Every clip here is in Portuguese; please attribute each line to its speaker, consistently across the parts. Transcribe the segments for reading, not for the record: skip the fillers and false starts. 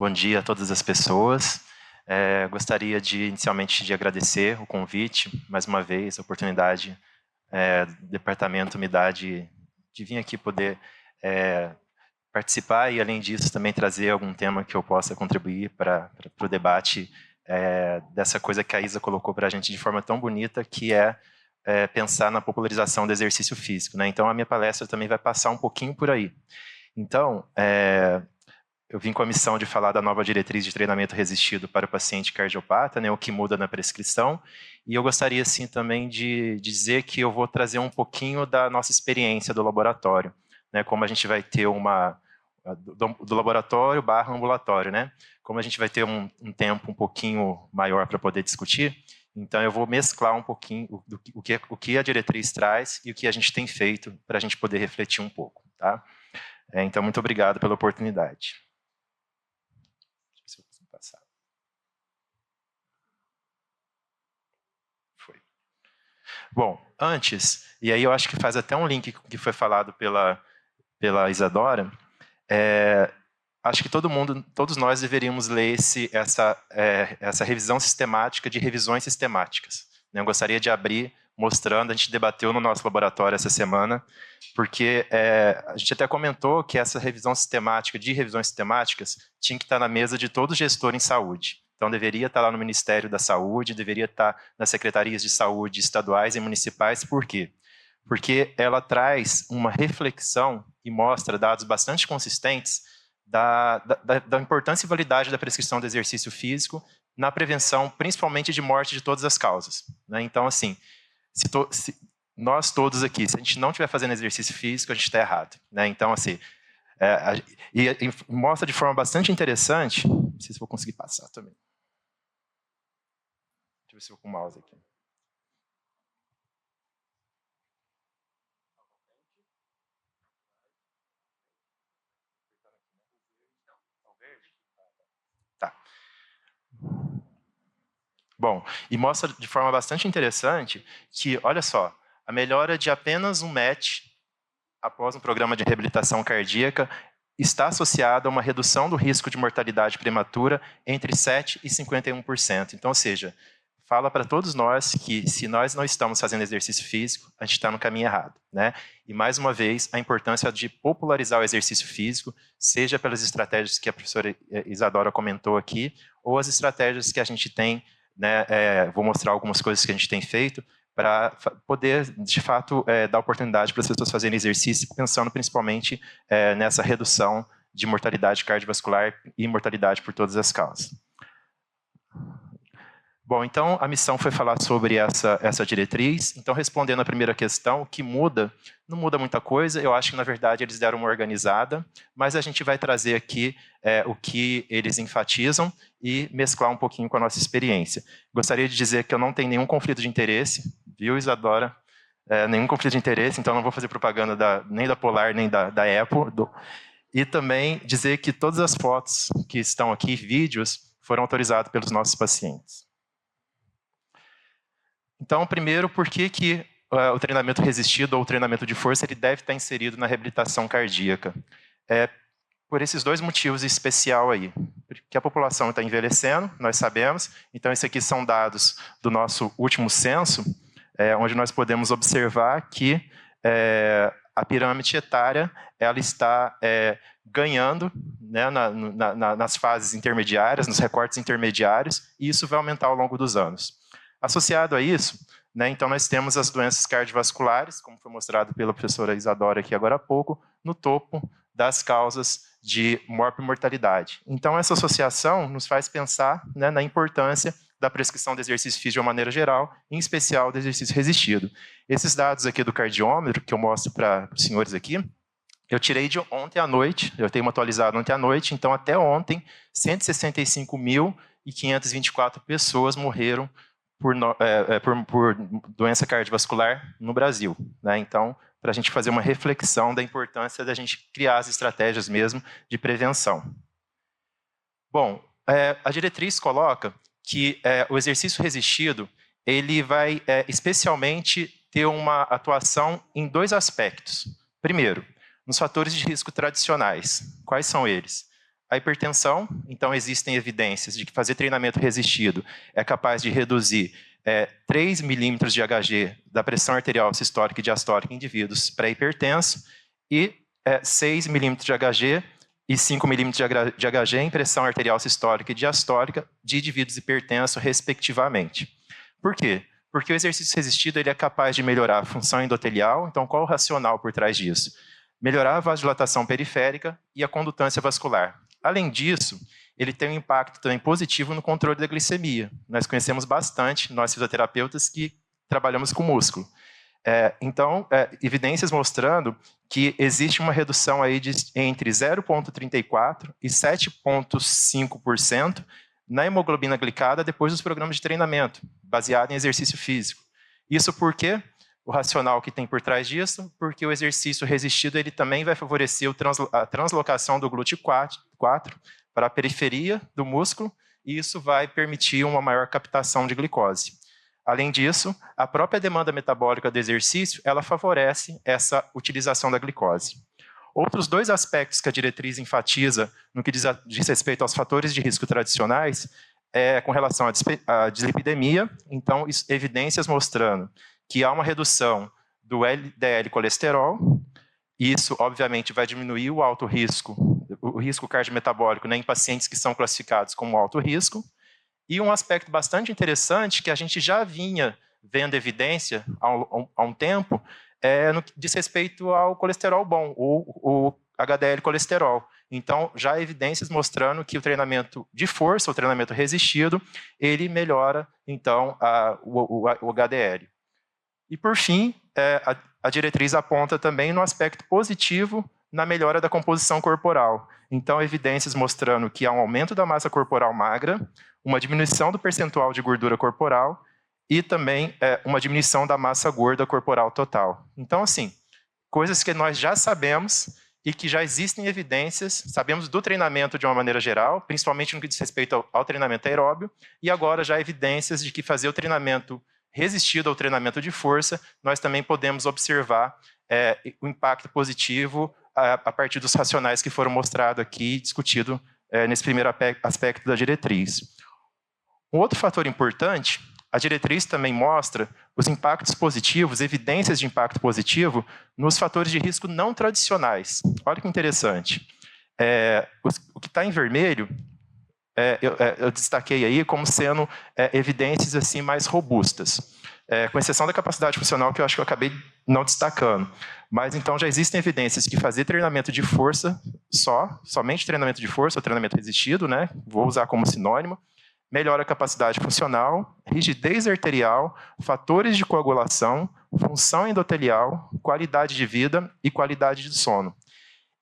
Speaker 1: Bom dia a todas as pessoas. Gostaria inicialmente de agradecer o convite, mais uma vez, a oportunidade do departamento me dá de vir aqui poder participar e, além disso, também trazer algum tema que eu possa contribuir para o debate dessa coisa que a Isa colocou para a gente de forma tão bonita, que é pensar na popularização do exercício físico, né? Então, a minha palestra também vai passar um pouquinho por aí. Então, eu vim com a missão de falar da nova diretriz de treinamento resistido para o paciente cardiopata, né, o que muda na prescrição, e eu gostaria, sim, também de dizer que eu vou trazer um pouquinho da nossa experiência do laboratório, né, como a gente vai ter do laboratório / ambulatório, né, como a gente vai ter um tempo um pouquinho maior para poder discutir, então eu vou mesclar um pouquinho o que a diretriz traz e o que a gente tem feito para a gente poder refletir um pouco, tá? Então, muito obrigado pela oportunidade. Se eu consigo passar. Foi. Bom, antes, e aí eu acho que faz até um link que foi falado pela Isadora, acho que todos nós deveríamos ler essa revisão sistemática de revisões sistemáticas. Eu gostaria de abrir mostrando, a gente debateu no nosso laboratório essa semana, porque a gente até comentou que essa revisão sistemática de revisões sistemáticas tinha que estar na mesa de todo gestor em saúde. Então, deveria estar lá no Ministério da Saúde, deveria estar nas secretarias de saúde estaduais e municipais. Por quê? Porque ela traz uma reflexão e mostra dados bastante consistentes da importância e validade da prescrição do exercício físico na prevenção, principalmente de morte de todas as causas. Né? Então, assim, se nós todos aqui, se a gente não estiver fazendo exercício físico, a gente está errado. Né? Então, assim, e mostra de forma bastante interessante, não sei se vou conseguir passar também. Deixa eu ver se eu vou com o mouse aqui. Tá. Bom, e mostra de forma bastante interessante que, olha só, a melhora de apenas um match após um programa de reabilitação cardíaca está associada a uma redução do risco de mortalidade prematura entre 7% e 51%. Então, ou seja, fala para todos nós que se nós não estamos fazendo exercício físico, a gente está no caminho errado. Né? E, mais uma vez, a importância de popularizar o exercício físico, seja pelas estratégias que a professora Isadora comentou aqui, ou as estratégias que a gente tem, né, vou mostrar algumas coisas que a gente tem feito, para poder, de fato, dar oportunidade para as pessoas fazerem exercício, pensando principalmente nessa redução de mortalidade cardiovascular e mortalidade por todas as causas. Bom, então a missão foi falar sobre essa diretriz. Então, respondendo a primeira questão, o que muda? Não muda muita coisa, eu acho que, na verdade, eles deram uma organizada, mas a gente vai trazer aqui o que eles enfatizam e mesclar um pouquinho com a nossa experiência. Gostaria de dizer que eu não tenho nenhum conflito de interesse, viu, Isadora? Nenhum conflito de interesse, então não vou fazer propaganda nem da Polar, nem da Apple. E também dizer que todas as fotos que estão aqui, vídeos, foram autorizados pelos nossos pacientes. Então, primeiro, por que o treinamento resistido ou o treinamento de força ele deve estar inserido na reabilitação cardíaca? Por esses dois motivos em especial aí. Porque a população está envelhecendo, nós sabemos, então esses aqui são dados do nosso último censo, onde nós podemos observar que a pirâmide etária ela está ganhando, né, nas fases intermediárias, nos recortes intermediários, e isso vai aumentar ao longo dos anos. Associado a isso, né, então nós temos as doenças cardiovasculares, como foi mostrado pela professora Isadora aqui agora há pouco, no topo das causas de mortalidade. Então essa associação nos faz pensar, né, na importância da prescrição de exercício físico de uma maneira geral, em especial do exercício resistido. Esses dados aqui do cardiômetro, que eu mostro para os senhores aqui, eu tirei de ontem à noite, eu tenho atualizado ontem à noite, então até ontem, 165.524 pessoas morreram por doença cardiovascular no Brasil. Né? Então, para a gente fazer uma reflexão da importância da gente criar as estratégias mesmo de prevenção. Bom, a diretriz coloca que o exercício resistido ele vai especialmente ter uma atuação em dois aspectos. Primeiro, nos fatores de risco tradicionais. Quais são eles? a hipertensão. Então, existem evidências de que fazer treinamento resistido é capaz de reduzir 3 milímetros de Hg da pressão arterial sistólica e diastólica em indivíduos pré-hipertensos e 6 milímetros de Hg e 5 milímetros de Hg em pressão arterial sistólica e diastólica de indivíduos hipertensos, respectivamente. Por quê? Porque o exercício resistido ele é capaz de melhorar a função endotelial. Então, qual o racional por trás disso? Melhorar a vasodilatação periférica e a condutância vascular. Além disso, ele tem um impacto também positivo no controle da glicemia. Nós conhecemos bastante, nós fisioterapeutas, que trabalhamos com músculo. Então, evidências mostrando que existe uma redução aí entre 0,34% e 7,5% na hemoglobina glicada depois dos programas de treinamento, baseado em exercício físico. Isso por quê? O racional que tem por trás disso, porque o exercício resistido ele também vai favorecer a translocação do glúteo 4 para a periferia do músculo, e isso vai permitir uma maior captação de glicose. Além disso, a própria demanda metabólica do exercício, ela favorece essa utilização da glicose. Outros dois aspectos que a diretriz enfatiza no que diz respeito aos fatores de risco tradicionais é com relação à dislipidemia. Então, evidências mostrando que há uma redução do LDL colesterol, e isso, obviamente, vai diminuir o alto risco, o risco cardiometabólico, né, em pacientes que são classificados como alto risco. E um aspecto bastante interessante que a gente já vinha vendo evidência há um tempo no que diz respeito ao colesterol bom, o HDL colesterol. Então, já há evidências mostrando que o treinamento de força, o treinamento resistido, ele melhora, então, o HDL. E, por fim, a diretriz aponta também no aspecto positivo na melhora da composição corporal. Então, evidências mostrando que há um aumento da massa corporal magra, uma diminuição do percentual de gordura corporal e também uma diminuição da massa gorda corporal total. Então, assim, coisas que nós já sabemos e que já existem evidências, sabemos do treinamento de uma maneira geral, principalmente no que diz respeito ao treinamento aeróbio, e agora já há evidências de que fazer o treinamento resistido ao treinamento de força, nós também podemos observar o impacto positivo a partir dos racionais que foram mostrados aqui e discutidos nesse primeiro aspecto da diretriz. Um outro fator importante, a diretriz também mostra os impactos positivos, evidências de impacto positivo nos fatores de risco não tradicionais. Olha que interessante. O que está em vermelho, eu destaquei aí como sendo evidências assim, mais robustas. Com exceção da capacidade funcional, que eu acho que eu acabei não destacando. Mas, então, já existem evidências que fazer treinamento de força somente treinamento de força, ou treinamento resistido, né? Vou usar como sinônimo, melhora a capacidade funcional, rigidez arterial, fatores de coagulação, função endotelial, qualidade de vida e qualidade de sono.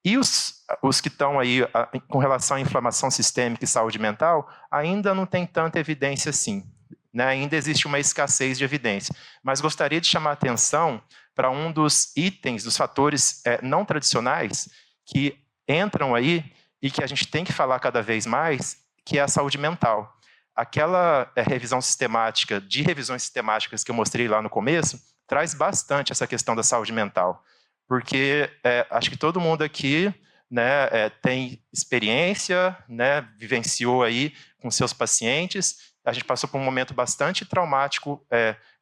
Speaker 1: E os que estão aí com relação à inflamação sistêmica e saúde mental, ainda não tem tanta evidência assim. Né? Ainda existe uma escassez de evidência. Mas gostaria de chamar a atenção para um dos itens, dos fatores não tradicionais, que entram aí e que a gente tem que falar cada vez mais, que é a saúde mental. Aquela revisões sistemáticas que eu mostrei lá no começo, traz bastante essa questão da saúde mental. Porque acho que todo mundo aqui tem experiência, vivenciou aí com seus pacientes. A gente passou por um momento bastante traumático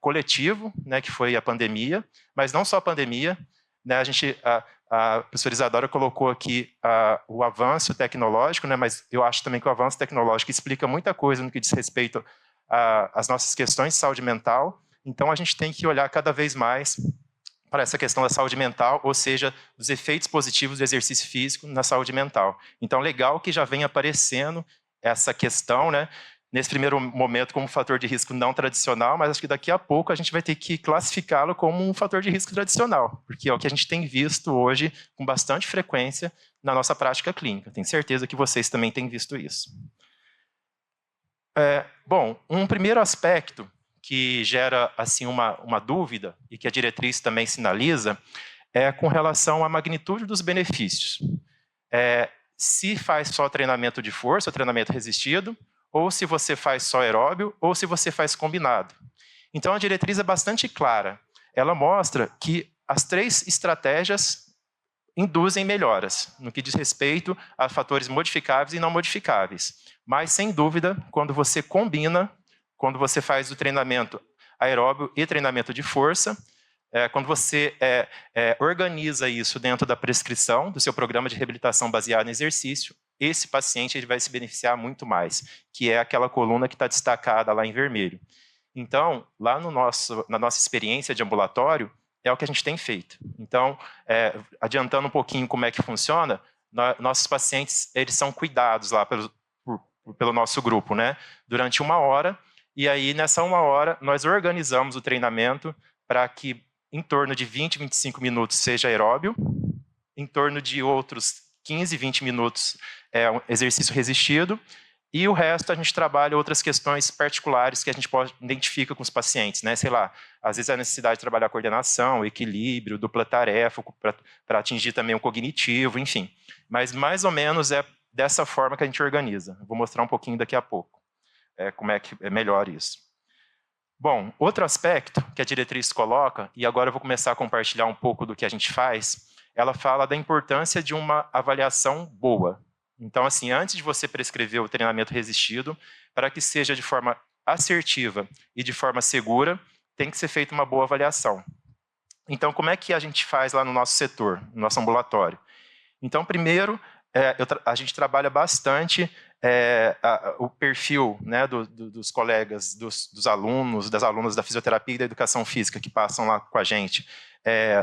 Speaker 1: coletivo, que foi a pandemia, mas não só a pandemia. A professora Isadora colocou aqui o avanço tecnológico, mas eu acho também que o avanço tecnológico explica muita coisa no que diz respeito às nossas questões de saúde mental. Então, a gente tem que olhar cada vez mais para essa questão da saúde mental, ou seja, dos efeitos positivos do exercício físico na saúde mental. Então, legal que já vem aparecendo essa questão, nesse primeiro momento como fator de risco não tradicional, mas acho que daqui a pouco a gente vai ter que classificá-lo como um fator de risco tradicional, porque é o que a gente tem visto hoje com bastante frequência na nossa prática clínica. Tenho certeza que vocês também têm visto isso. Bom, um primeiro aspecto que gera assim, uma dúvida, e que a diretriz também sinaliza, é com relação à magnitude dos benefícios. Se faz só treinamento de força, treinamento resistido, ou se você faz só aeróbio, ou se você faz combinado. Então, a diretriz é bastante clara. Ela mostra que as 3 estratégias induzem melhoras, no que diz respeito a fatores modificáveis e não modificáveis. Mas, sem dúvida, quando você combina, quando você faz o treinamento aeróbio e treinamento de força, quando você organiza isso dentro da prescrição do seu programa de reabilitação baseado em exercício, esse paciente ele vai se beneficiar muito mais, que é aquela coluna que está destacada lá em vermelho. Então, lá na nossa experiência de ambulatório, é o que a gente tem feito. Então, adiantando um pouquinho como é que funciona, nossos pacientes eles são cuidados lá pelo nosso grupo, né? Durante 1 hora, e aí nessa 1 hora nós organizamos o treinamento para que em torno de 20, 25 minutos seja aeróbio, em torno de outros 15, 20 minutos um exercício resistido, e o resto a gente trabalha outras questões particulares que a gente identifica com os pacientes, né? Sei lá, às vezes a necessidade de trabalhar coordenação, equilíbrio, dupla tarefa, para atingir também o cognitivo, enfim. Mas mais ou menos é dessa forma que a gente organiza. Vou mostrar um pouquinho daqui a pouco como é que é melhor isso. Bom, outro aspecto que a diretriz coloca, e agora eu vou começar a compartilhar um pouco do que a gente faz, ela fala da importância de uma avaliação boa. Então, assim, antes de você prescrever o treinamento resistido, para que seja de forma assertiva e de forma segura, tem que ser feita uma boa avaliação. Então, como é que a gente faz lá no nosso setor, no nosso ambulatório? Então, primeiro, a gente trabalha bastante o perfil, né, dos colegas, dos alunos, das alunas da fisioterapia e da educação física que passam lá com a gente.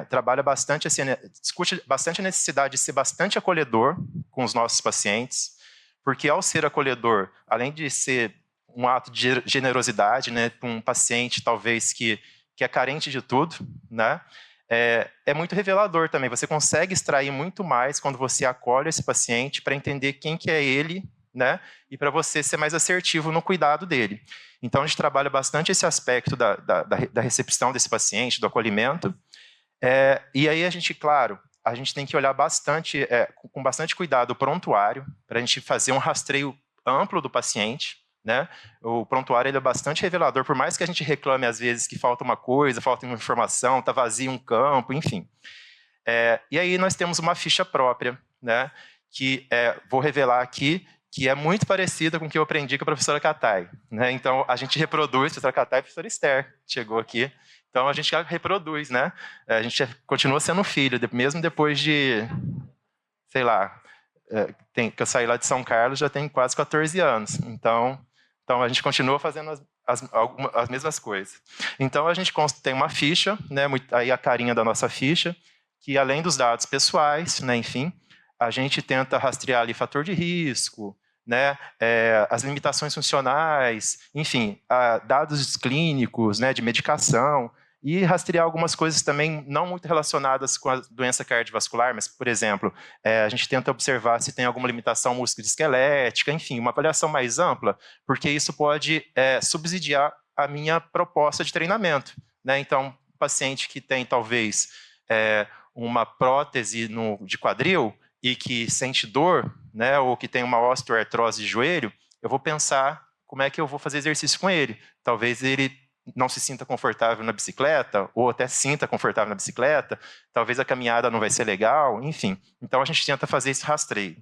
Speaker 1: Trabalha bastante, assim, discute bastante a necessidade de ser bastante acolhedor com os nossos pacientes, porque ao ser acolhedor, além de ser um ato de generosidade, né, para um paciente talvez que é carente de tudo, né, é muito revelador também. Você consegue extrair muito mais quando você acolhe esse paciente para entender quem que é ele, né, e para você ser mais assertivo no cuidado dele. Então, a gente trabalha bastante esse aspecto da recepção desse paciente, do acolhimento. E aí a gente, claro, a gente tem que olhar bastante, com bastante cuidado o prontuário, para a gente fazer um rastreio amplo do paciente, né? O prontuário ele é bastante revelador, por mais que a gente reclame às vezes que falta uma coisa, falta uma informação, está vazio um campo, enfim. E aí nós temos uma ficha própria, né? Que vou revelar aqui, que é muito parecida com o que eu aprendi com a professora Katai, né? Então a gente reproduz, a professora Katai e a professora Esther, chegou aqui. Então a gente reproduz, né? A gente continua sendo filho, mesmo depois de, sei lá, que eu saí lá de São Carlos já tem quase 14 anos. Então a gente continua fazendo as mesmas coisas. Então a gente tem uma ficha, né? Aí a carinha da nossa ficha, que além dos dados pessoais, né? Enfim, a gente tenta rastrear ali fator de risco, né, as limitações funcionais, enfim, dados clínicos, né, de medicação, e rastrear algumas coisas também não muito relacionadas com a doença cardiovascular, mas, por exemplo, a gente tenta observar se tem alguma limitação musculoesquelética, enfim, uma avaliação mais ampla, porque isso pode subsidiar a minha proposta de treinamento, né? Então, um paciente que tem, talvez, uma prótese de quadril e que sente dor, né, ou que tem uma osteoartrose de joelho, eu vou pensar como é que eu vou fazer exercício com ele. Talvez ele não se sinta confortável na bicicleta, ou até sinta confortável na bicicleta, talvez a caminhada não vai ser legal, enfim. Então a gente tenta fazer esse rastreio.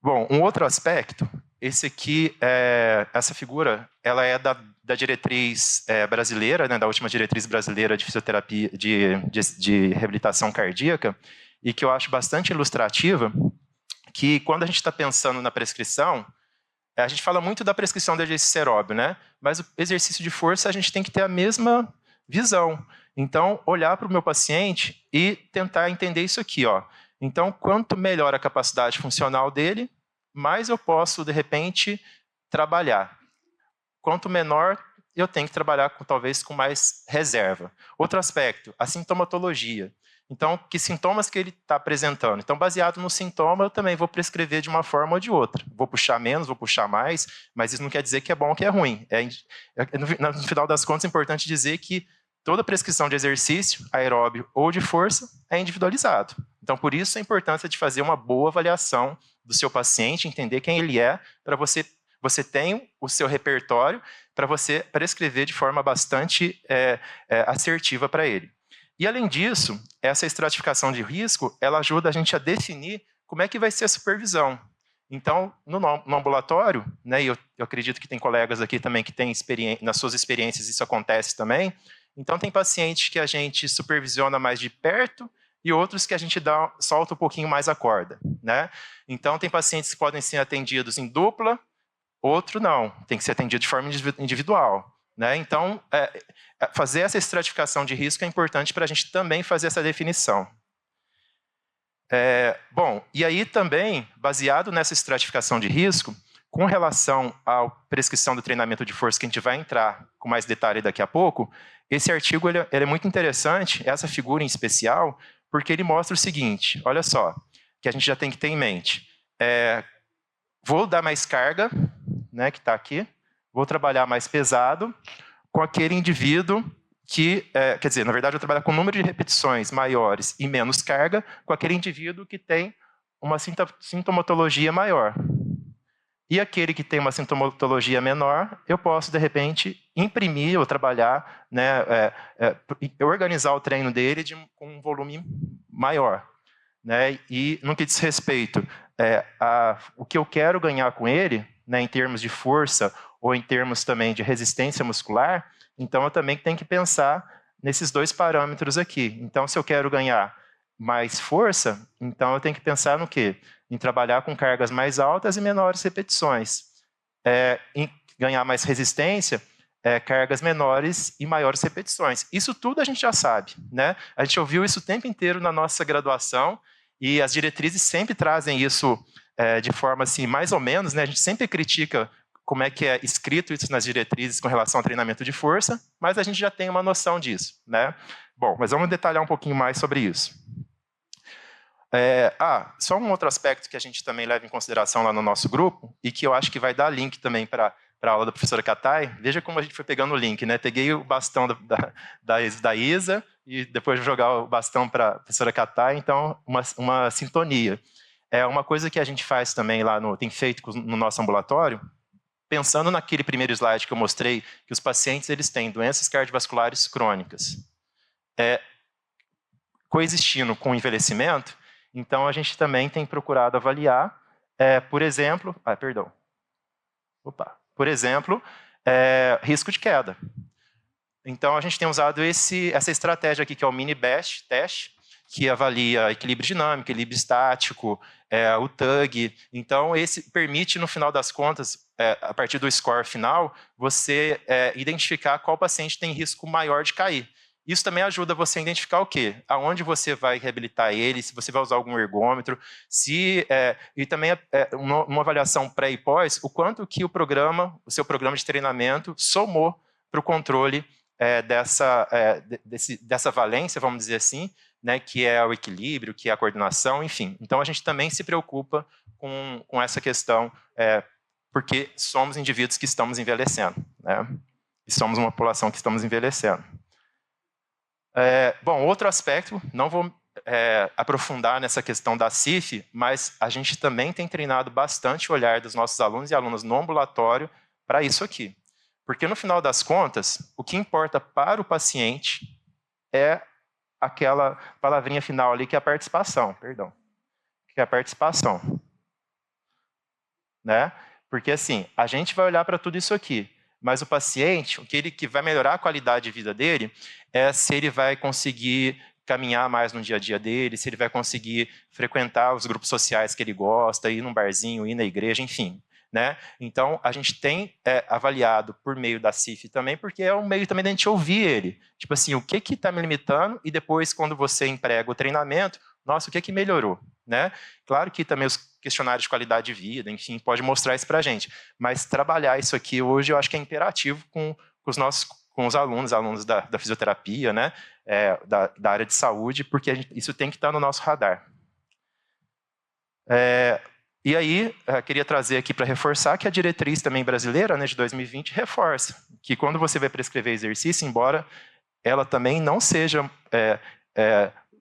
Speaker 1: Bom, um outro aspecto, esse aqui, essa figura, ela é da diretriz brasileira, né, da última diretriz brasileira de fisioterapia, de reabilitação cardíaca, e que eu acho bastante ilustrativa, que quando a gente está pensando na prescrição, a gente fala muito da prescrição do exercício aeróbio, né? Mas o exercício de força a gente tem que ter a mesma visão. Então, olhar para o meu paciente e tentar entender isso aqui, ó. Então, quanto melhor a capacidade funcional dele, mais eu posso, de repente, trabalhar. Quanto menor, eu tenho que trabalhar talvez com mais reserva. Outro aspecto, a sintomatologia. Então, que sintomas que ele está apresentando? Então, baseado no sintoma, eu também vou prescrever de uma forma ou de outra. Vou puxar menos, vou puxar mais, mas isso não quer dizer que é bom ou que é ruim. No final das contas, é importante dizer que toda prescrição de exercício, aeróbio ou de força, é individualizado. Então, por isso a importância de fazer uma boa avaliação do seu paciente, entender quem ele é, para você tem o seu repertório para você prescrever de forma bastante assertiva para ele. E, além disso, essa estratificação de risco, ela ajuda a gente a definir como é que vai ser a supervisão. Então, no ambulatório, né, e eu acredito que tem colegas aqui também que têm nas suas experiências isso acontece também, então tem pacientes que a gente supervisiona mais de perto e outros que a gente solta um pouquinho mais a corda, né? Então tem pacientes que podem ser atendidos em dupla, outro não, tem que ser atendido de forma individual, né? Então, fazer essa estratificação de risco é importante para a gente também fazer essa definição. Bom, e aí também, baseado nessa estratificação de risco, com relação à prescrição do treinamento de força, que a gente vai entrar com mais detalhe daqui a pouco, esse artigo ele é muito interessante, essa figura em especial, porque ele mostra o seguinte, olha só, que a gente já tem que ter em mente. Vou dar mais carga, né, que está aqui, vou trabalhar mais pesado com aquele indivíduo que, quer dizer, na verdade, eu trabalho com um número de repetições maiores e menos carga com aquele indivíduo que tem uma sintomatologia maior. E aquele que tem uma sintomatologia menor, eu posso, de repente, imprimir ou trabalhar, né, organizar o treino dele com um volume maior. Né? E, no que diz respeito o que eu quero ganhar com ele, né, em termos de força ou em termos também de resistência muscular, então eu também tenho que pensar nesses dois parâmetros aqui. Então, se eu quero ganhar mais força, então eu tenho que pensar no quê? Em trabalhar com cargas mais altas e menores repetições. Em ganhar mais resistência, cargas menores e maiores repetições. Isso tudo a gente já sabe, né? A gente ouviu isso o tempo inteiro na nossa graduação e as diretrizes sempre trazem isso de forma assim, mais ou menos, né? A gente sempre critica como é que é escrito isso nas diretrizes com relação ao treinamento de força, mas a gente já tem uma noção disso, né? Bom, mas vamos detalhar um pouquinho mais sobre isso. Só um outro aspecto que a gente também leva em consideração lá no nosso grupo, e que eu acho que vai dar link também para a aula da professora Katai. Veja como a gente foi pegando o link, né? Peguei o bastão da Isa, e depois vou jogar o bastão para a professora Katai, então uma sintonia. Uma coisa que a gente faz também lá, tem feito no nosso ambulatório, pensando naquele primeiro slide que eu mostrei, que os pacientes eles têm doenças cardiovasculares crônicas, coexistindo com o envelhecimento, então a gente também tem procurado avaliar, por exemplo, risco de queda. Então a gente tem usado essa estratégia aqui, que é o mini BEST teste, que avalia equilíbrio dinâmico, equilíbrio estático, o TUG. Então esse permite, no final das contas, a partir do score final, você identificar qual paciente tem risco maior de cair. Isso também ajuda você a identificar o quê? Aonde você vai reabilitar ele, se você vai usar algum ergômetro, e também uma avaliação pré e pós, o quanto que o seu programa de treinamento somou para o controle dessa valência, vamos dizer assim, né, que é o equilíbrio, que é a coordenação, enfim. Então a gente também se preocupa com essa questão, porque somos indivíduos que estamos envelhecendo, né? E somos uma população que estamos envelhecendo. Bom, outro aspecto, não vou aprofundar nessa questão da CIF, mas a gente também tem treinado bastante o olhar dos nossos alunos e alunas no ambulatório para isso aqui. Porque, no final das contas, o que importa para o paciente é aquela palavrinha final ali, que é a participação, perdão. Que é a participação. Né? Porque, assim, a gente vai olhar para tudo isso aqui, mas o paciente, o que vai melhorar a qualidade de vida dele é se ele vai conseguir caminhar mais no dia a dia dele, se ele vai conseguir frequentar os grupos sociais que ele gosta, ir num barzinho, ir na igreja, enfim. Né? Então, a gente tem avaliado por meio da CIF também, porque é um meio também da gente ouvir ele. Tipo assim, o que está me limitando? E depois, quando você emprega o treinamento, nossa, o que melhorou? Né? Claro que também os questionários de qualidade de vida, enfim, pode mostrar isso para a gente. Mas trabalhar isso aqui hoje, eu acho que é imperativo com os alunos da fisioterapia, né? Da área de saúde, porque isso tem que estar no nosso radar. E aí, queria trazer aqui para reforçar que a diretriz também brasileira, né, de 2020, reforça que quando você vai prescrever exercício, embora ela também não seja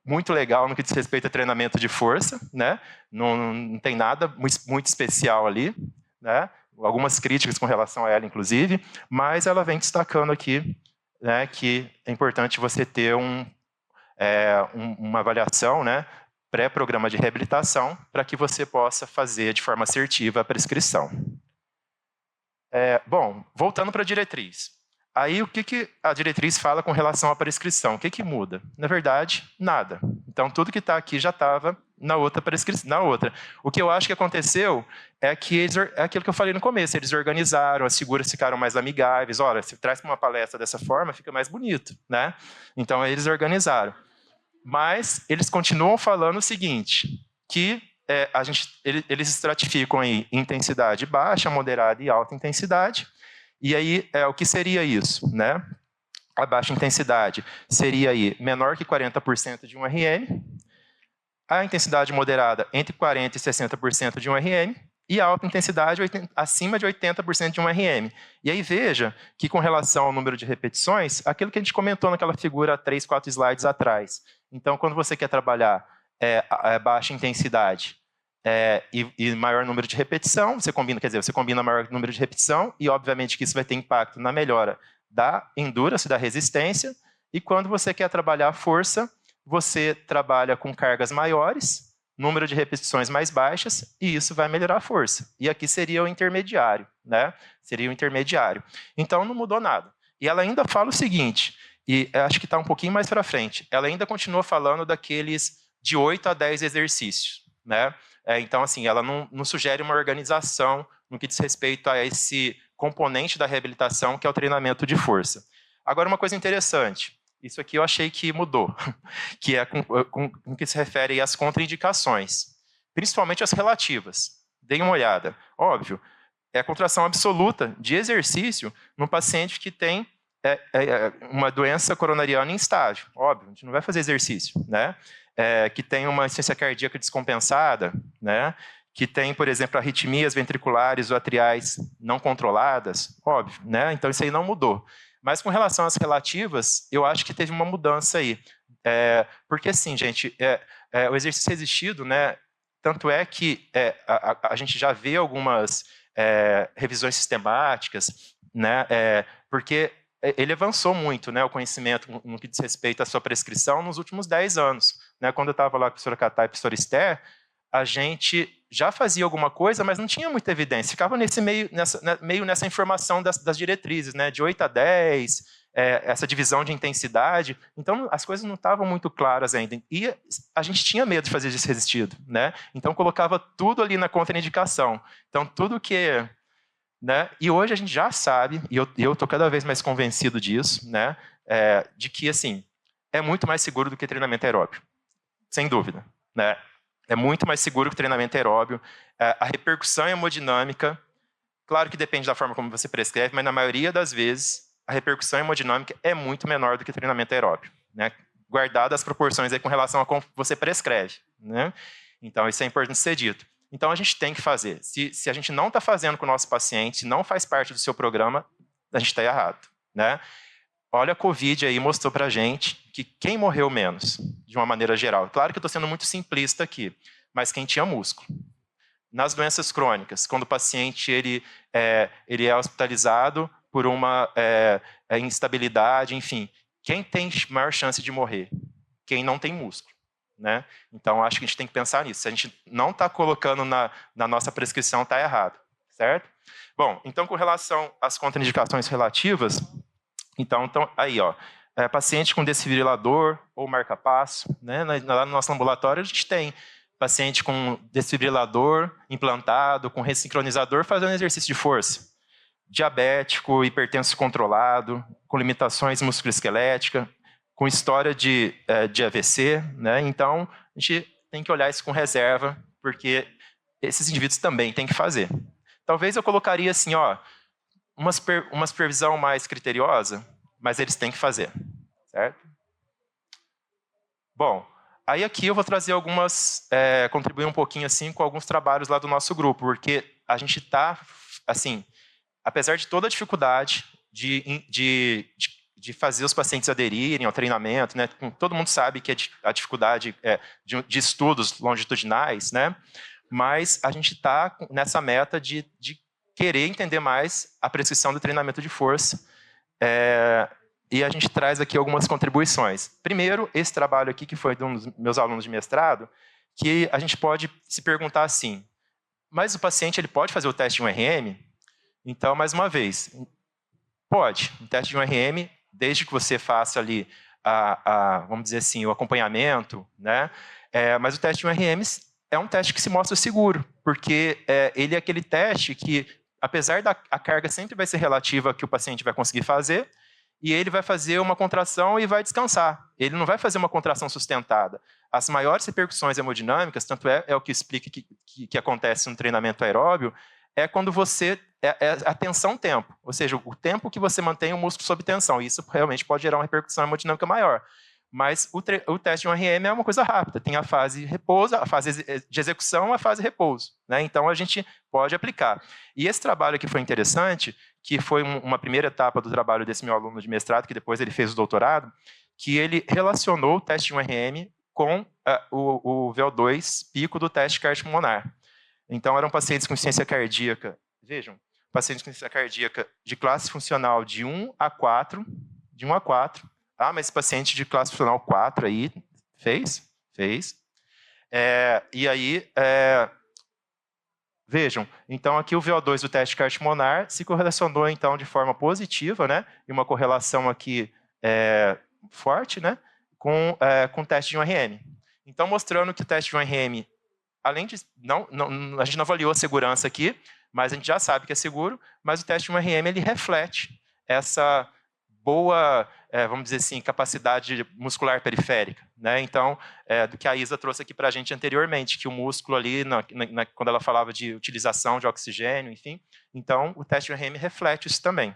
Speaker 1: muito legal no que diz respeito a treinamento de força, né, não tem nada muito especial ali, né, algumas críticas com relação a ela, inclusive, mas ela vem destacando aqui, né, que é importante você ter uma avaliação, né, pré-programa de reabilitação, para que você possa fazer de forma assertiva a prescrição. Bom, voltando para a diretriz. Aí, o que a diretriz fala com relação à prescrição? O que muda? Na verdade, nada. Então, tudo que está aqui já estava na outra prescrição. Na outra. O que eu acho que aconteceu é que é aquilo que eu falei no começo. Eles organizaram, as figuras ficaram mais amigáveis. Olha, se traz para uma palestra dessa forma, fica mais bonito, né? Então, eles organizaram. Mas eles continuam falando o seguinte, que eles estratificam em intensidade baixa, moderada e alta intensidade. E aí, o que seria isso, né? A baixa intensidade seria aí menor que 40% de 1 RM, a intensidade moderada entre 40% e 60% de 1 RM, e a alta intensidade acima de 80% de 1 RM. E aí veja que com relação ao número de repetições, aquilo que a gente comentou naquela figura 3, 4 slides atrás. Então, quando você quer trabalhar a baixa intensidade e maior número de repetição, você combina maior número de repetição e, obviamente, que isso vai ter impacto na melhora da endurance, da resistência. E quando você quer trabalhar a força, você trabalha com cargas maiores, número de repetições mais baixas, e isso vai melhorar a força. E aqui seria o intermediário, né? Seria o intermediário. Então, não mudou nada. E ela ainda fala o seguinte, e acho que está um pouquinho mais para frente, ela ainda continua falando daqueles de 8 a 10 exercícios, né? Então, assim, ela não sugere uma organização no que diz respeito a esse componente da reabilitação, que é o treinamento de força. Agora, uma coisa interessante, isso aqui eu achei que mudou, que é com que se refere às contraindicações, principalmente as relativas. Deem uma olhada. Óbvio, é a contração absoluta de exercício num paciente que tem uma doença coronariana instável. Óbvio, a gente não vai fazer exercício, né? Que tem uma insuficiência cardíaca descompensada, né? Que tem, por exemplo, arritmias ventriculares ou atriais não controladas, óbvio, né? Então isso aí não mudou. Mas com relação às relativas, eu acho que teve uma mudança aí. Porque assim, gente, o exercício resistido, né? Tanto é que a gente já vê algumas revisões sistemáticas, né? Porque ele avançou muito, né, o conhecimento no que diz respeito à sua prescrição nos últimos 10 anos. Né? Quando eu estava lá com a professora Catá e a professora Esther, a gente já fazia alguma coisa, mas não tinha muita evidência. Ficava meio nessa informação das diretrizes, né, de 8 a 10, essa divisão de intensidade. Então, as coisas não estavam muito claras ainda. E a gente tinha medo de fazer isso resistido. Né? Então, colocava tudo ali na contraindicação. Então, tudo que... Né? E hoje a gente já sabe, e eu estou cada vez mais convencido disso, né? De que assim, é muito mais seguro do que treinamento aeróbio, sem dúvida. Né? É muito mais seguro que treinamento aeróbio. A repercussão hemodinâmica, claro que depende da forma como você prescreve, mas na maioria das vezes, a repercussão hemodinâmica é muito menor do que treinamento aeróbio. Né? Guardado as proporções aí com relação a como você prescreve. Né? Então, isso é importante ser dito. Então, a gente tem que fazer. Se a gente não está fazendo com o nosso paciente, não faz parte do seu programa, a gente está errado. Né? Olha, a Covid aí mostrou para a gente que quem morreu menos, de uma maneira geral. Claro que eu estou sendo muito simplista aqui, mas quem tinha músculo. Nas doenças crônicas, quando o paciente ele é hospitalizado por uma instabilidade, enfim, quem tem maior chance de morrer? Quem não tem músculo. Né? Então, acho que a gente tem que pensar nisso. Se a gente não está colocando na nossa prescrição, está errado. Certo? Bom, então, com relação às contraindicações relativas, então aí, ó, paciente com desfibrilador ou marca-passo, né? Lá no nosso ambulatório, a gente tem paciente com desfibrilador implantado, com ressincronizador, fazendo exercício de força. Diabético, hipertenso controlado, com limitações musculoesqueléticas, com história de AVC, né? Então, a gente tem que olhar isso com reserva, porque esses indivíduos também têm que fazer. Talvez eu colocaria assim, ó, uma supervisão mais criteriosa, mas eles têm que fazer, certo? Bom, aí aqui eu vou trazer contribuir um pouquinho assim com alguns trabalhos lá do nosso grupo, porque a gente está, assim, apesar de toda a dificuldade de fazer os pacientes aderirem ao treinamento, né? Todo mundo sabe que a dificuldade de estudos longitudinais, né? Mas a gente está nessa meta de querer entender mais a prescrição do treinamento de força, e a gente traz aqui algumas contribuições. Primeiro, esse trabalho aqui, que foi de um dos meus alunos de mestrado, que a gente pode se perguntar assim, mas o paciente ele pode fazer o teste de um RM? Então, mais uma vez, pode. Um teste de um RM, desde que você faça ali, vamos dizer assim, o acompanhamento, né? Mas o teste de um RM é um teste que se mostra seguro, porque ele é aquele teste que, apesar da carga sempre vai ser relativa que o paciente vai conseguir fazer, e ele vai fazer uma contração e vai descansar. Ele não vai fazer uma contração sustentada. As maiores repercussões hemodinâmicas, tanto é o que explica que acontece no treinamento aeróbio, é quando você... É a tensão-tempo, ou seja, o tempo que você mantém o músculo sob tensão. Isso realmente pode gerar uma repercussão hemodinâmica maior. Mas o teste de um RM é uma coisa rápida. Tem a fase repouso, a fase de execução, a fase repouso, né? Então, a gente pode aplicar. E esse trabalho aqui foi interessante, que foi uma primeira etapa do trabalho desse meu aluno de mestrado, que depois ele fez o doutorado, que ele relacionou o teste de um RM com o VO2 pico do teste cardiopulmonar. Então, eram pacientes com insuficiência cardíaca, vejam, pacientes com insuficiência cardíaca de classe funcional de 1 a 4, mas esse paciente de classe funcional 4 aí, fez. E aí, vejam, então aqui o VO2 do teste cardiopulmonar se correlacionou então de forma positiva, né, e uma correlação aqui forte, né, com o teste de um RM. Então, mostrando que o teste de um RM, além de... a gente não avaliou a segurança aqui, mas a gente já sabe que é seguro, mas o teste de um RM ele reflete essa boa, vamos dizer assim, capacidade muscular periférica, né? Então, do que a Isa trouxe aqui para a gente anteriormente, que o músculo ali, quando ela falava de utilização de oxigênio, enfim, então o teste de RM reflete isso também.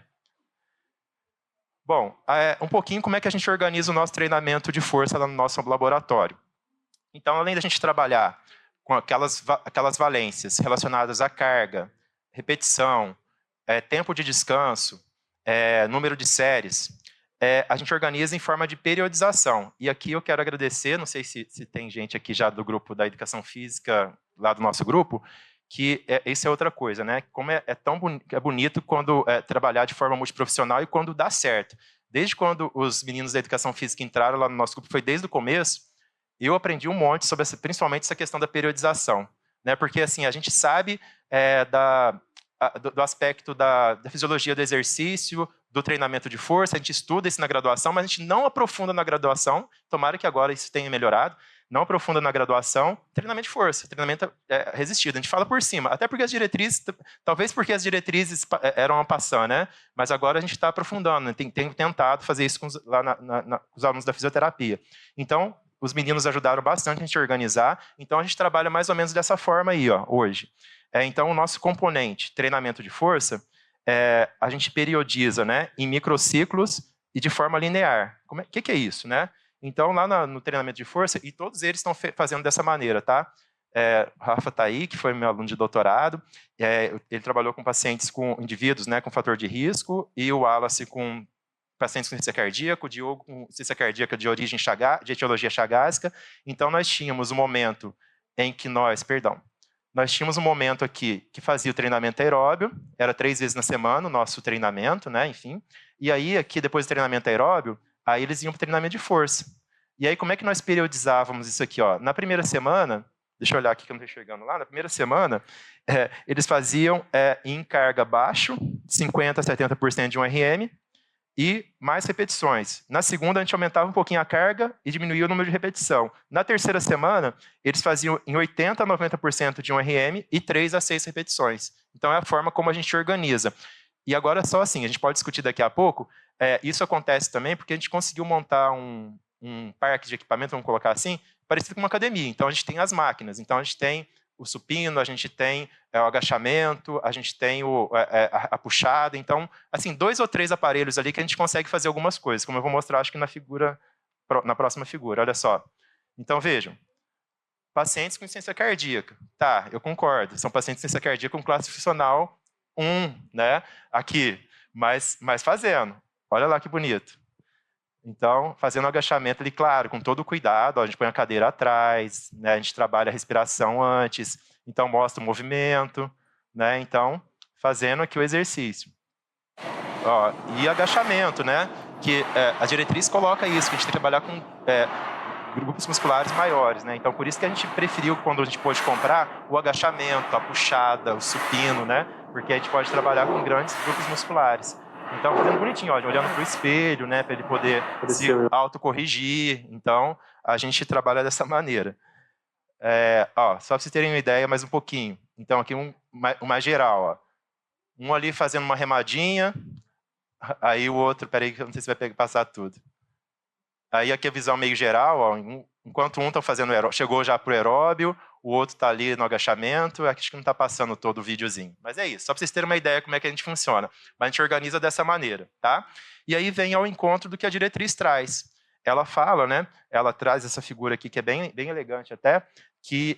Speaker 1: Bom, um pouquinho como é que a gente organiza o nosso treinamento de força lá no nosso laboratório. Então, além da gente trabalhar com aquelas valências relacionadas à carga, repetição, tempo de descanso, número de séries, a gente organiza em forma de periodização. E aqui eu quero agradecer, não sei se tem gente aqui já do grupo da Educação Física, lá do nosso grupo, que isso é outra coisa, né? Como é tão bonito quando trabalhar de forma multiprofissional e quando dá certo. Desde quando os meninos da Educação Física entraram lá no nosso grupo, foi desde o começo, eu aprendi um monte sobre principalmente essa questão da periodização, né? Porque assim a gente sabe do aspecto da fisiologia do exercício, do treinamento de força, a gente estuda isso na graduação, mas a gente não aprofunda na graduação, tomara que agora isso tenha melhorado, não aprofunda na graduação, treinamento de força, treinamento resistido, a gente fala por cima, até porque as diretrizes, talvez porque as diretrizes eram en passant, né? Mas agora a gente está aprofundando, né? Tem tentado fazer isso com os alunos da fisioterapia. Então, os meninos ajudaram bastante a gente a organizar, então a gente trabalha mais ou menos dessa forma aí, ó, hoje. Então, o nosso componente, treinamento de força, a gente periodiza, né, em microciclos e de forma linear. O que é isso, né? Então, lá no treinamento de força, e todos eles estão fazendo dessa maneira, tá? O Rafa está aí, que foi meu aluno de doutorado, ele trabalhou com pacientes com indivíduos, né, com fator de risco, e o Wallace com pacientes com insuficiência cardíaca, o Diogo com insuficiência cardíaca de origem de etiologia chagásica. Então, nós tínhamos um momento em que nós tínhamos um momento aqui que fazia o treinamento aeróbio, era 3 vezes na semana o nosso treinamento, né, enfim. E aí, aqui, depois do treinamento aeróbio, aí eles iam para o treinamento de força. E aí, como é que nós periodizávamos isso aqui? Ó? Na primeira semana, deixa eu olhar aqui que eu não estou enxergando lá, na primeira semana, eles faziam em carga baixo, 50% a 70% de um RM, e mais repetições. Na segunda, a gente aumentava um pouquinho a carga e diminuía o número de repetição. Na terceira semana, eles faziam em 80% a 90% de um RM e 3 a 6 repetições. Então, é a forma como a gente organiza. E agora, só assim, a gente pode discutir daqui a pouco, isso acontece também porque a gente conseguiu montar um parque de equipamento, vamos colocar assim, parecido com uma academia. Então, a gente tem as máquinas. Então, a gente tem o supino, a gente tem o agachamento, a gente tem a puxada. Então, assim, 2 ou 3 aparelhos ali que a gente consegue fazer algumas coisas, como eu vou mostrar, acho que na próxima figura. Olha só. Então, vejam. Pacientes com insuficiência cardíaca. Tá, eu concordo. São pacientes com insuficiência cardíaca com classe funcional 1, né? Aqui. Mas fazendo. Olha lá que bonito. Então, fazendo o agachamento ali, claro, com todo o cuidado, ó, a gente põe a cadeira atrás, né, a gente trabalha a respiração antes, então mostra o movimento, né, então, fazendo aqui o exercício. Ó, e agachamento, né? que a diretriz coloca isso, que a gente tem que trabalhar com grupos musculares maiores, né? Então, por isso que a gente preferiu, quando a gente pôde comprar, o agachamento, a puxada, o supino, né? Porque a gente pode trabalhar com grandes grupos musculares. Então, fazendo bonitinho, ó, olhando para o espelho, né? Para ele poder se autocorrigir. Então, a gente trabalha dessa maneira. Só para vocês terem uma ideia, mais um pouquinho. Então, aqui um mais geral, ó. Um ali fazendo uma remadinha, aí o outro, peraí que eu não sei se vai passar tudo. Aí aqui a visão meio geral, ó, enquanto um está fazendo chegou já para o aeróbio, o outro está ali no agachamento, acho que não está passando todo o videozinho. Mas é isso, só para vocês terem uma ideia como é que a gente funciona. Mas a gente organiza dessa maneira, tá? E aí vem ao encontro do que a diretriz traz. Ela fala, né? Ela traz essa figura aqui que é bem elegante até, que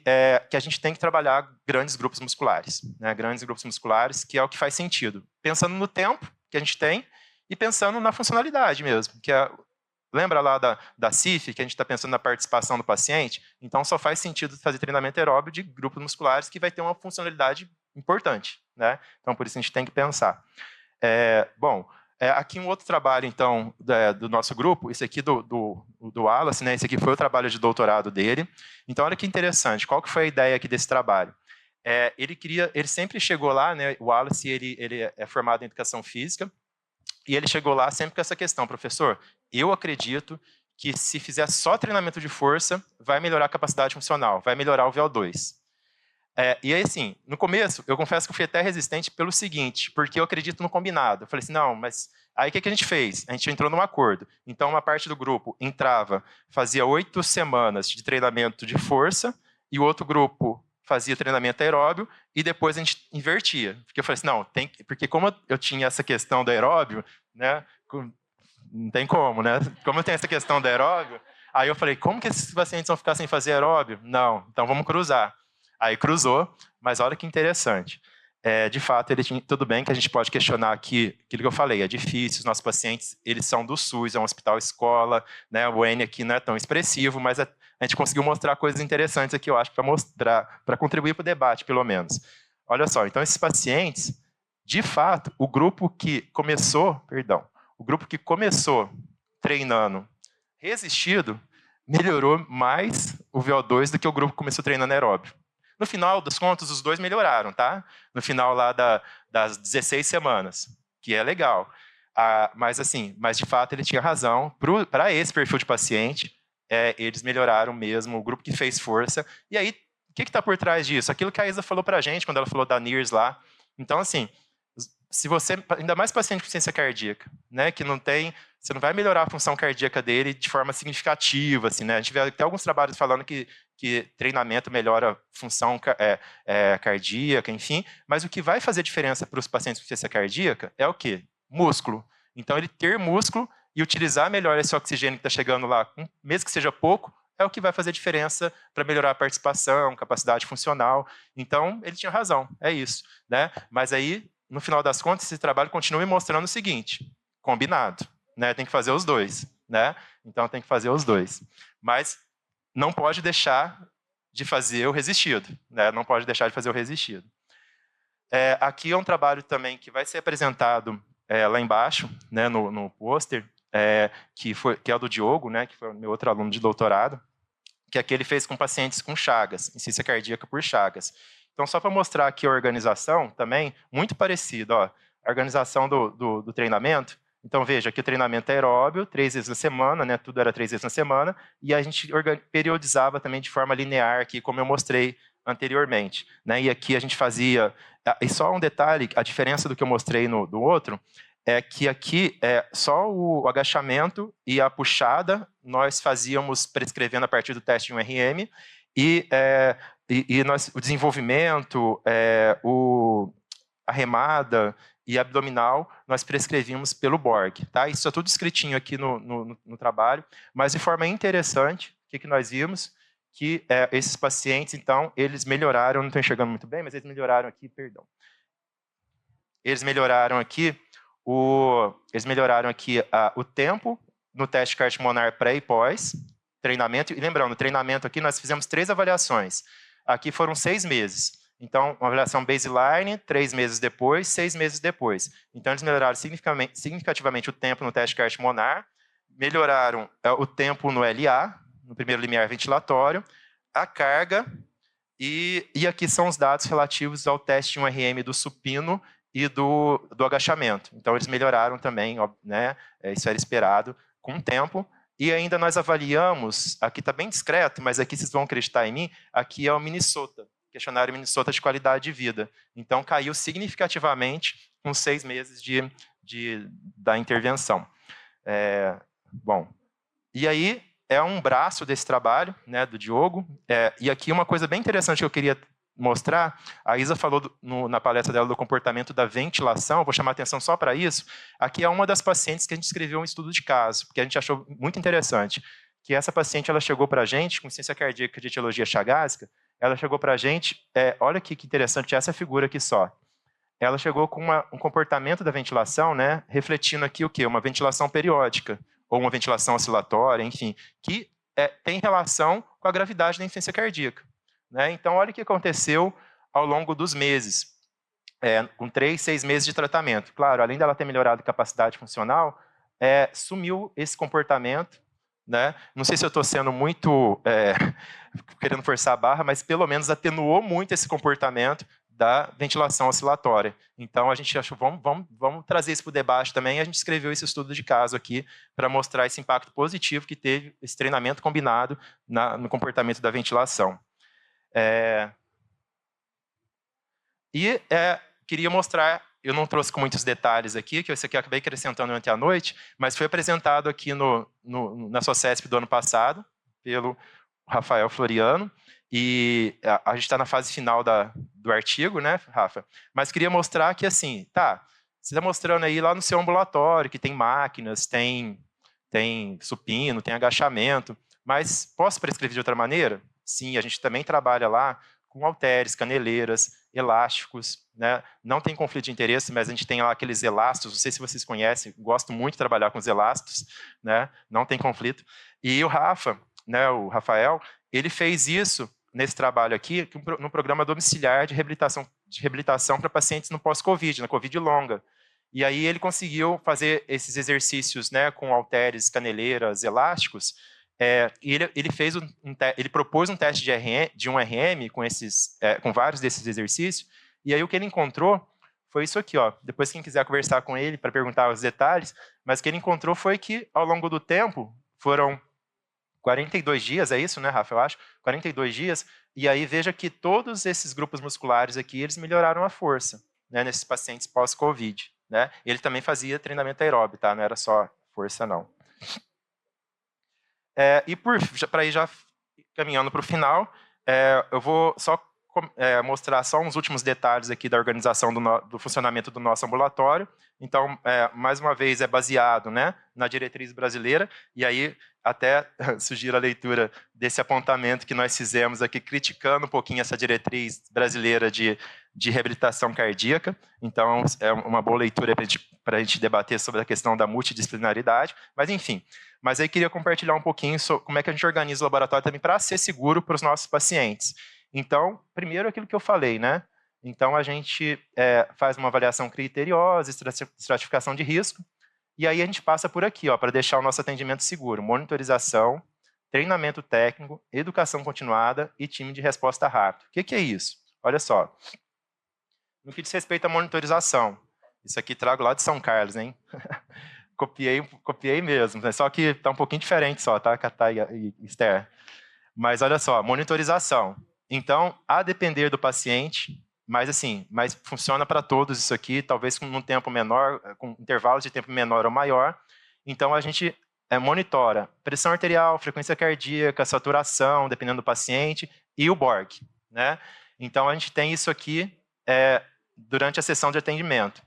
Speaker 1: a gente tem que trabalhar grandes grupos musculares, né? Grandes grupos musculares, que é o que faz sentido. Pensando no tempo que a gente tem e pensando na funcionalidade mesmo, que é... Lembra lá da CIF, que a gente está pensando na participação do paciente? Então, só faz sentido fazer treinamento aeróbio de grupos musculares que vai ter uma funcionalidade importante, né? Então, por isso a gente tem que pensar. Aqui um outro trabalho, então, do nosso grupo, esse aqui do Wallace, né? Esse aqui foi o trabalho de doutorado dele. Então, olha que interessante, qual que foi a ideia aqui desse trabalho? Ele sempre chegou lá, né? O Wallace, ele é formado em educação física, e ele chegou lá sempre com essa questão, professor, eu acredito que se fizer só treinamento de força, vai melhorar a capacidade funcional, vai melhorar o VO2. E aí, assim, no começo, eu confesso que eu fui até resistente pelo seguinte, porque eu acredito no combinado. Eu falei assim, não, mas... Aí, o que a gente fez? A gente entrou num acordo. Então, uma parte do grupo entrava, fazia 8 semanas de treinamento de força, e o outro grupo fazia treinamento aeróbio, e depois a gente invertia. Porque eu falei assim, não, porque como eu tinha essa questão do aeróbio, né, não tem como, né? Como eu tenho essa questão do aeróbio, aí eu falei, como que esses pacientes vão ficar sem fazer aeróbio? Não, então vamos cruzar. Aí cruzou, mas olha que interessante. De fato, tudo bem que a gente pode questionar aqui aquilo que eu falei, é difícil, os nossos pacientes, eles são do SUS, é um hospital-escola, né, o N aqui não é tão expressivo, mas a gente conseguiu mostrar coisas interessantes aqui, eu acho, para contribuir para o debate, pelo menos. Olha só, então esses pacientes, de fato, o grupo que começou treinando resistido, melhorou mais o VO2 do que o grupo que começou treinando aeróbio. No final dos contos, os dois melhoraram, tá? No final lá das 16 semanas, que é legal. Mas de fato ele tinha razão. Para esse perfil de paciente, eles melhoraram mesmo, o grupo que fez força. E aí, o que está por trás disso? Aquilo que a Isa falou para a gente, quando ela falou da NIRS lá. Então, assim, se você, ainda mais paciente com insuficiência cardíaca, né, que não tem, você não vai melhorar a função cardíaca dele de forma significativa, assim, né? A gente vê até alguns trabalhos falando que treinamento melhora a função cardíaca, enfim, mas o que vai fazer diferença para os pacientes com insuficiência cardíaca é o quê? Músculo. Então, ele ter músculo e utilizar melhor esse oxigênio que está chegando lá, mesmo que seja pouco, é o que vai fazer diferença para melhorar a participação, capacidade funcional. Então, ele tinha razão, é isso, né? Mas aí, no final das contas, esse trabalho continua me mostrando o seguinte, combinado, né? Tem que fazer os dois, né? Então, tem que fazer os dois. Mas não pode deixar de fazer o resistido, né? Não pode deixar de fazer o resistido. Aqui é um trabalho também que vai ser apresentado lá embaixo, né, no pôster, que é o do Diogo, né, que foi o meu outro aluno de doutorado, que aqui ele fez com pacientes com Chagas, insuficiência cardíaca por Chagas. Então, só para mostrar aqui a organização também, muito parecida, ó, a organização do treinamento. Então, veja, aqui o treinamento aeróbio, 3 vezes na semana, né, tudo era 3 vezes na semana, e a gente periodizava também de forma linear, aqui, como eu mostrei anteriormente, né, e aqui a gente fazia... E só um detalhe, a diferença do que eu mostrei do outro, é que aqui só o agachamento e a puxada nós fazíamos prescrevendo a partir do teste de um RM, e o desenvolvimento, a remada e abdominal, nós prescrevíamos pelo Borg. Tá? Isso é tudo escritinho aqui no trabalho, mas de forma interessante, o que nós vimos? Que esses pacientes, então, eles melhoraram, não estou enxergando muito bem, mas eles melhoraram aqui, perdão. Eles melhoraram aqui o tempo no teste cardiopulmonar pré e pós, treinamento, e lembrando, treinamento aqui nós fizemos 3 avaliações. Aqui foram 6 meses. Então, uma avaliação baseline, 3 meses depois, 6 meses depois. Então, eles melhoraram significativamente o tempo no teste Cartman-Monar, melhoraram o tempo no LA, no primeiro limiar ventilatório, a carga, e aqui são os dados relativos ao teste 1RM do supino e do agachamento. Então, eles melhoraram também, né? Isso era esperado, com o tempo. E ainda nós avaliamos, aqui está bem discreto, mas aqui vocês vão acreditar em mim, aqui é o Minnesota, questionário Minnesota de qualidade de vida. Então, caiu significativamente com 6 meses da intervenção. Bom, e aí é um braço desse trabalho, né, do Diogo. E aqui uma coisa bem interessante que eu queria mostrar, a Isa falou na palestra dela do comportamento da ventilação, vou chamar a atenção só para isso. Aqui é uma das pacientes que a gente escreveu um estudo de caso, porque a gente achou muito interessante, que essa paciente ela chegou para a gente com ciência cardíaca de etiologia chagásica, ela chegou para a gente, olha que interessante essa figura aqui só. Ela chegou com um comportamento da ventilação, né, refletindo aqui o quê? Uma ventilação periódica, ou uma ventilação oscilatória, enfim, que tem relação com a gravidade da insuficiência cardíaca. Né? Então, olha o que aconteceu ao longo dos meses, com 3, 6 meses de tratamento. Claro, além dela ter melhorado a capacidade funcional, sumiu esse comportamento. Né? Não sei se eu estou sendo muito querendo forçar a barra, mas pelo menos atenuou muito esse comportamento da ventilação oscilatória. Então, a gente achou, vamos trazer isso para o debate também, e a gente escreveu esse estudo de caso aqui para mostrar esse impacto positivo que teve esse treinamento combinado no comportamento da ventilação. Queria mostrar, eu não trouxe com muitos detalhes aqui, que isso aqui eu acabei acrescentando ontem à noite, mas foi apresentado aqui na SOCESP do ano passado, pelo Rafael Floriano, e a gente está na fase final do artigo, né, Rafa? Mas queria mostrar que, assim, você está mostrando aí lá no seu ambulatório, que tem máquinas, tem supino, tem agachamento, mas posso prescrever de outra maneira? Sim, a gente também trabalha lá com halteres, caneleiras, elásticos, né? Não tem conflito de interesse, mas a gente tem lá aqueles elásticos, não sei se vocês conhecem, gosto muito de trabalhar com os elásticos, né? Não tem conflito. E o Rafa, né, o Rafael, ele fez isso nesse trabalho aqui, no programa domiciliar de reabilitação para pacientes no pós-Covid, na Covid longa. E aí ele conseguiu fazer esses exercícios, né, com halteres, caneleiras, elásticos, e ele propôs um teste de 1RM com vários desses exercícios, e aí o que ele encontrou foi isso aqui. Ó. Depois, quem quiser conversar com ele para perguntar os detalhes, mas o que ele encontrou foi que, ao longo do tempo, foram 42 dias, é isso, né, Rafa, eu acho? 42 dias, e aí veja que todos esses grupos musculares aqui, eles melhoraram a força, né, nesses pacientes pós-Covid. Né? Ele também fazia treinamento aeróbio, tá? Não era só força, não. E para ir já caminhando para o final, eu vou só mostrar só uns últimos detalhes aqui da organização do funcionamento do nosso ambulatório. Então, mais uma vez, é baseado, né, na diretriz brasileira, e aí até sugiro a leitura desse apontamento que nós fizemos aqui, criticando um pouquinho essa diretriz brasileira de reabilitação cardíaca. Então, é uma boa leitura para a gente debater sobre a questão da multidisciplinaridade, mas enfim. Mas aí queria compartilhar um pouquinho sobre como é que a gente organiza o laboratório também para ser seguro para os nossos pacientes. Então, primeiro aquilo que eu falei, né? Então, a gente faz uma avaliação criteriosa, estratificação de risco, e aí a gente passa por aqui, para deixar o nosso atendimento seguro. Monitorização, treinamento técnico, educação continuada e time de resposta rápida. O que é isso? Olha só. No que diz respeito à monitorização, isso aqui trago lá de São Carlos, hein? Copiei mesmo, né? Só que está um pouquinho diferente só, tá, Catá e Esther? Mas olha só, monitorização. Então, a depender do paciente, mas funciona para todos isso aqui, talvez com um tempo menor, com intervalos de tempo menor ou maior. Então, a gente monitora pressão arterial, frequência cardíaca, saturação, dependendo do paciente, e o Borg. Né? Então, a gente tem isso aqui durante a sessão de atendimento.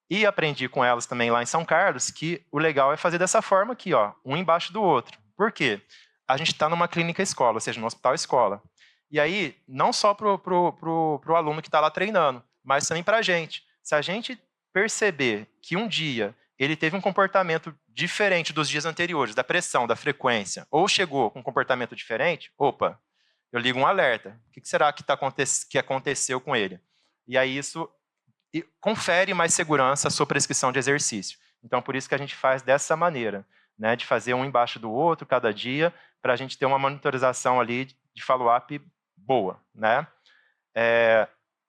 Speaker 1: E aprendi com elas também lá em São Carlos que o legal é fazer dessa forma aqui, um embaixo do outro. Por quê? A gente está numa clínica escola, ou seja, no hospital escola. E aí, não só para o aluno que está lá treinando, mas também para a gente. Se a gente perceber que um dia ele teve um comportamento diferente dos dias anteriores, da pressão, da frequência, ou chegou com um comportamento diferente, opa, eu ligo um alerta. O que será que aconteceu com ele? E aí isso confere mais segurança à sua prescrição de exercício. Então, por isso que a gente faz dessa maneira, né, de fazer um embaixo do outro cada dia, para a gente ter uma monitorização ali de follow-up boa, né?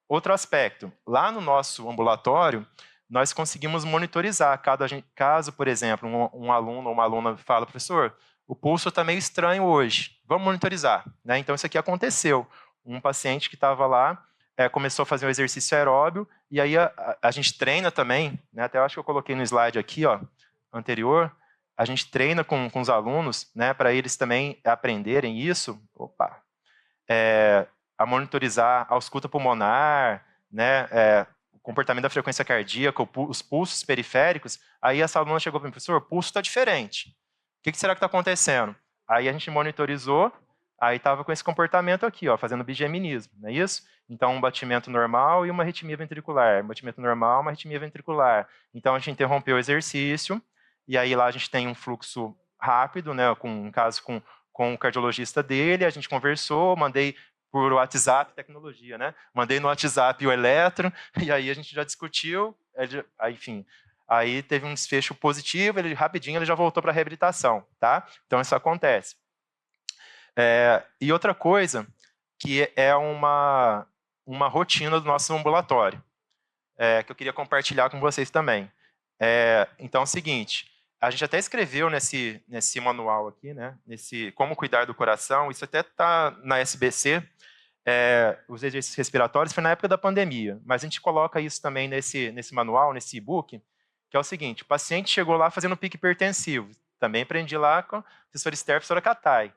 Speaker 1: Outro aspecto, lá no nosso ambulatório, nós conseguimos monitorizar. Caso, por exemplo, um aluno ou uma aluna fala, professor, o pulso está meio estranho hoje, vamos monitorizar, né? Então, isso aqui aconteceu. Um paciente que estava lá começou a fazer um exercício aeróbio, e aí a gente treina também, né? Até eu acho que eu coloquei no slide aqui, ó, anterior, a gente treina com os alunos, né, para eles também aprenderem isso, a monitorizar a ausculta pulmonar, né, o comportamento da frequência cardíaca, os pulsos periféricos. Aí essa aluna chegou para mim, professor, o pulso está diferente. O que será que está acontecendo? Aí a gente monitorizou, aí estava com esse comportamento aqui, ó, fazendo bigeminismo, não é isso? Então, um batimento normal e uma arritmia ventricular. Um batimento normal, uma arritmia ventricular. Então, a gente interrompeu o exercício, e aí lá a gente tem um fluxo rápido, né, um caso com o cardiologista dele, a gente conversou, mandei por WhatsApp, tecnologia, né? Mandei no WhatsApp o eletro, e aí a gente já discutiu, enfim, aí teve um desfecho positivo, rapidinho ele já voltou para a reabilitação, tá? Então isso acontece. E outra coisa, que é uma rotina do nosso ambulatório, que eu queria compartilhar com vocês também. Então é o seguinte, a gente até escreveu nesse manual aqui, né? Nesse Como Cuidar do Coração, isso até está na SBC, os exercícios respiratórios, foi na época da pandemia, mas a gente coloca isso também nesse manual, nesse e-book, que é o seguinte, o paciente chegou lá fazendo pico hipertensivo, também aprendi lá com a professora Esther e a professora Katai.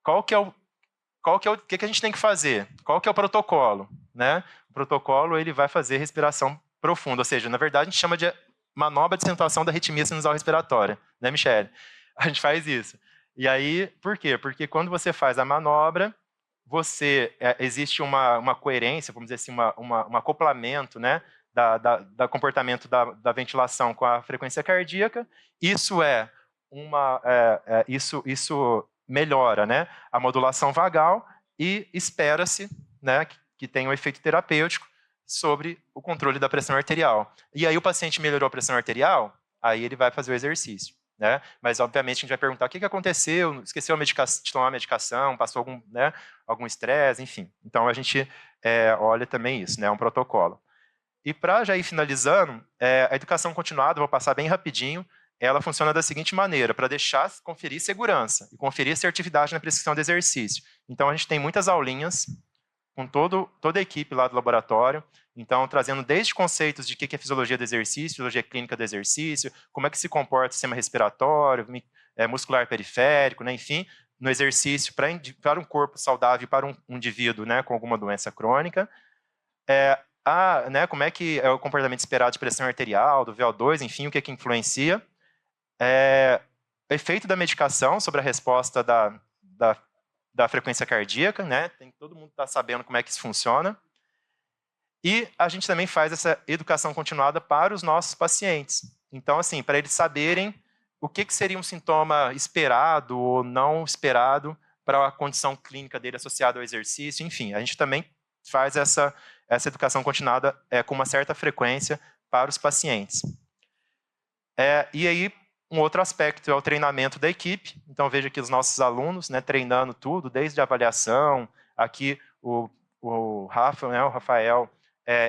Speaker 1: O que a gente tem que fazer? Qual que é o protocolo? Né? O protocolo ele vai fazer respiração profunda, ou seja, na verdade a gente chama de manobra de acentuação da arritmia sinusal respiratória, né, Michele? A gente faz isso. E aí, por quê? Porque quando você faz a manobra, existe uma coerência, vamos dizer assim, um acoplamento, né, da comportamento da ventilação com a frequência cardíaca. Isso isso melhora, né, a modulação vagal e espera-se, né, que tenha um efeito terapêutico sobre o controle da pressão arterial. E aí o paciente melhorou a pressão arterial, aí ele vai fazer o exercício. Né? Mas, obviamente, a gente vai perguntar o que aconteceu, esqueceu de tomar a medicação, passou algum estresse, enfim. Então, a gente olha também isso, né? É um protocolo. E para já ir finalizando, a educação continuada, vou passar bem rapidinho, ela funciona da seguinte maneira, para conferir segurança e conferir assertividade na prescrição de exercício. Então, a gente tem muitas aulinhas com toda a equipe lá do laboratório, então trazendo desde conceitos de o que é fisiologia do exercício, fisiologia clínica do exercício, como é que se comporta o sistema respiratório, muscular periférico, né, enfim, no exercício para um corpo saudável e para um indivíduo, né, com alguma doença crônica. Né, como é que é o comportamento esperado de pressão arterial, do VO2, enfim, o que influencia. Efeito da medicação sobre a resposta da frequência cardíaca, né? Todo mundo está sabendo como é que isso funciona. E a gente também faz essa educação continuada para os nossos pacientes. Então, assim, para eles saberem o que seria um sintoma esperado ou não esperado para a condição clínica dele associada ao exercício. Enfim, a gente também faz essa educação continuada com uma certa frequência para os pacientes. E aí, um outro aspecto é o treinamento da equipe. Então, veja aqui os nossos alunos, né, treinando tudo, desde a avaliação. Aqui, o Rafa, né, o Rafael,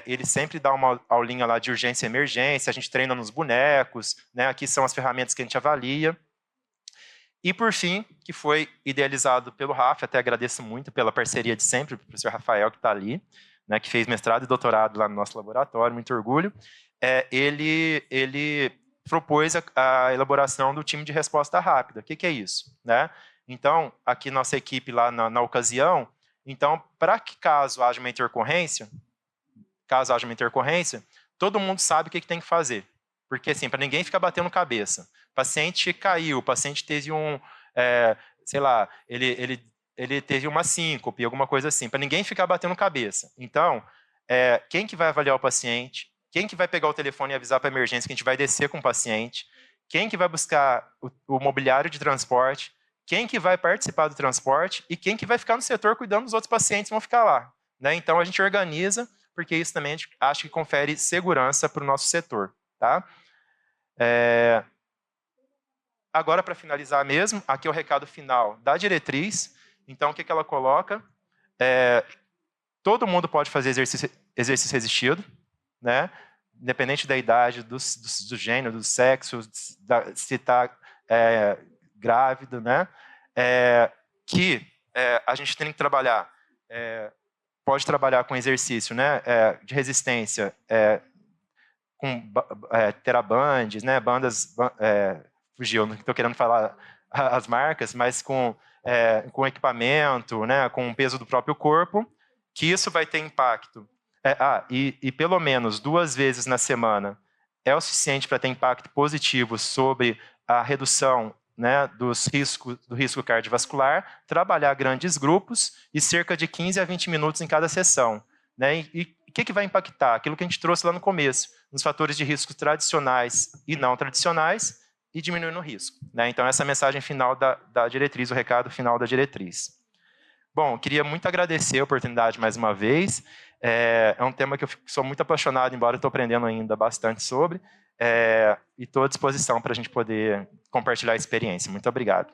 Speaker 1: ele sempre dá uma aulinha lá de urgência e emergência, a gente treina nos bonecos, né, aqui são as ferramentas que a gente avalia. E, por fim, que foi idealizado pelo Rafa, até agradeço muito pela parceria de sempre, o professor Rafael, que está ali, né, que fez mestrado e doutorado lá no nosso laboratório, muito orgulho. Ele propôs a elaboração do time de resposta rápida. O que é isso? Né? Então, aqui nossa equipe lá na ocasião, então, para que caso haja uma intercorrência, todo mundo sabe o que tem que fazer. Porque, assim, para ninguém ficar batendo cabeça. O paciente caiu, o paciente teve sei lá, ele teve uma síncope, alguma coisa assim, para ninguém ficar batendo cabeça. Então, quem que vai avaliar o paciente? Quem que vai pegar o telefone e avisar para a emergência que a gente vai descer com o paciente? Quem que vai buscar o mobiliário de transporte? quem que vai participar do transporte e quem que vai ficar no setor cuidando dos outros pacientes que vão ficar lá. Né? Então, a gente organiza, porque isso também a gente acha que confere segurança para o nosso setor. Tá? Agora, para finalizar mesmo, aqui é o recado final da diretriz. Então, o que ela coloca? Todo mundo pode fazer exercício resistido, né? Independente da idade, do gênero, do sexo, se está grávido, né? A gente tem que trabalhar, pode trabalhar com exercício, né? De resistência, com terabands, né? Bandas, fugiu, não estou querendo falar as marcas, mas com equipamento, né? Com o peso do próprio corpo, que isso vai ter impacto. E pelo menos 2 vezes na semana é o suficiente para ter impacto positivo sobre a redução, né, do risco cardiovascular, trabalhar grandes grupos e cerca de 15 a 20 minutos em cada sessão. Né? E o que vai impactar? Aquilo que a gente trouxe lá no começo, nos fatores de risco tradicionais e não tradicionais, e diminuindo o risco. Né? Então, essa é a mensagem final da diretriz, o recado final da diretriz. Bom, queria muito agradecer a oportunidade mais uma vez. É um tema que eu sou muito apaixonado, embora eu estou aprendendo ainda bastante sobre. E estou à disposição para a gente poder compartilhar a experiência. Muito obrigado.